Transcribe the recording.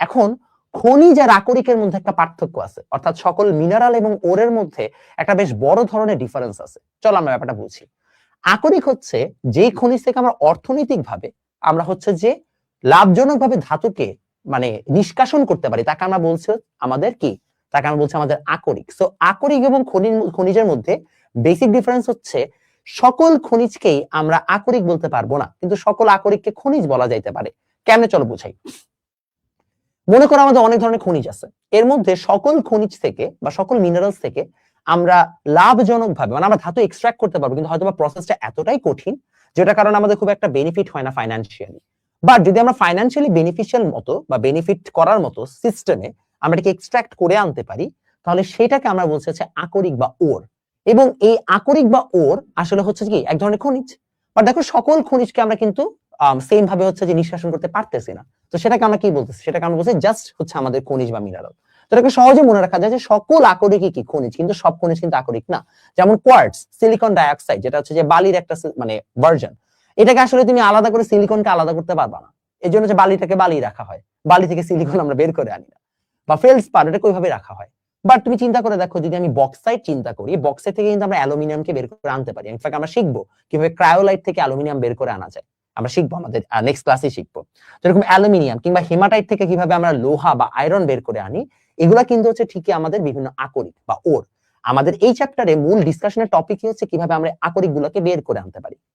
এখন খনিজ আর আকরিকের মধ্যে একটা পার্থক্য আছে, অর্থাৎ সকল মিনারেল এবং ওরের মধ্যে একটা বেশ বড় ধরনের ডিফারেন্স আছে। চলো আমরা ব্যাপারটা বুঝি। আকরিক হচ্ছে যেই খনিজ থেকে আমরা অর্থনৈতিকভাবে আমরা হচ্ছে যে লাভজনকভাবে ধাতুকে মানে নিষ্কাশন করতে পারি, তাকে আমরা বলছি আমাদের কি, তাকে আমরা বলছি আমাদের আকরিক। সো আকরিক এবং খনিজের মধ্যে বেসিক ডিফারেন্স হচ্ছে সকল খনিজকেই আমরা আকরিক বলতে পারবো না, কিন্তু সকল আকরিককে খনিজ বলা যাইতে পারে। কেমনে চলো বুঝাই। মনে করো আমাদের অনেক ধরনের খনিজ আছে, এর মধ্যে সকল খনিজ থেকে বা সকল মিনারেলস থেকে আমরা লাভজনক ভাবে মানে আমরা ধাতু এক্সট্রাক্ট করতে পারবো, কিন্তু হয়তো প্রসেসটা এতটাই কঠিন যেটা কারণে আমাদের খুব একটা বেনিফিট হয় না ফাইন্যান্সিয়ালি। বাট যদি আমরা ফাইন্যান্সিয়ালি বেনিফিশিয়াল মতো বা বেনিফিট করার মতো সিস্টেমে আমরা এটাকে এক্সট্রাক্ট করে আনতে পারি, তাহলে সেটাকে আমরা বলছি হচ্ছে আকরিক বা ওর। এবং এই আকরিক বা ওর আসলে হচ্ছে কি এক ধরনের খনিজ। বাট দেখো সকল খনিজকে আমরা কিন্তু সেম ভাবে হচ্ছে যে নিষ্কাশন করতে পারতেছি না। তো সেটাকে আমরা কি বলতেছি, সেটাকে আমরা বলছি জাস্ট হচ্ছে আমাদের খনিজ বা মিনারেল। তো এটাকে সহজে মনে রাখা যায় যে সকল আকরিকই কি খনিজ, কিন্তু সব খনিজ কিন্তু আকরিক না। যেমন কোয়ার্টজ, সিলিকন ডাইঅক্সাইড, যেটা হচ্ছে যে বালির একটা মানে ভার্জন, এটাকে আসলে তুমি আলাদা করে সিলিকনকে আলাদা করতে পারবা না। এই জন্য যে বালিটাকে বালি রাখা হয়, বালি থেকে সিলিকন আমরা বের করে আনি না। বা ফেলসপার, এটাকে ওইভাবে রাখা হয়। বাট তুমি চিন্তা করে দেখো, যদি আমি বক্সাইট চিন্তা করি, বক্সাইট থেকে কিন্তু আমরা অ্যালুমিনিয়ামকে বের করে আনতে পারি। ইনফ্যাক্ট আমরা শিখবো কিভাবে ক্রায়োলাইট থেকে অ্যালুমিনিয়াম বের করে আনা যায়, আমরা শিখবো আমাদের নেক্সট ক্লাসে শিখবো। যেরকম অ্যালুমিনিয়াম কিংবা হেমাটাইট থেকে কিভাবে আমরা লোহা বা আয়রন বের করে আনি, এগুলা কিন্তু হচ্ছে ঠিকই আমাদের বিভিন্ন আকরিক বা ওর। আমাদের এই চ্যাপ্টারে মূল ডিসকাশনের টপিক হচ্ছে কিভাবে আমরা আকরিক গুলাকে বের করে আনতে পারি।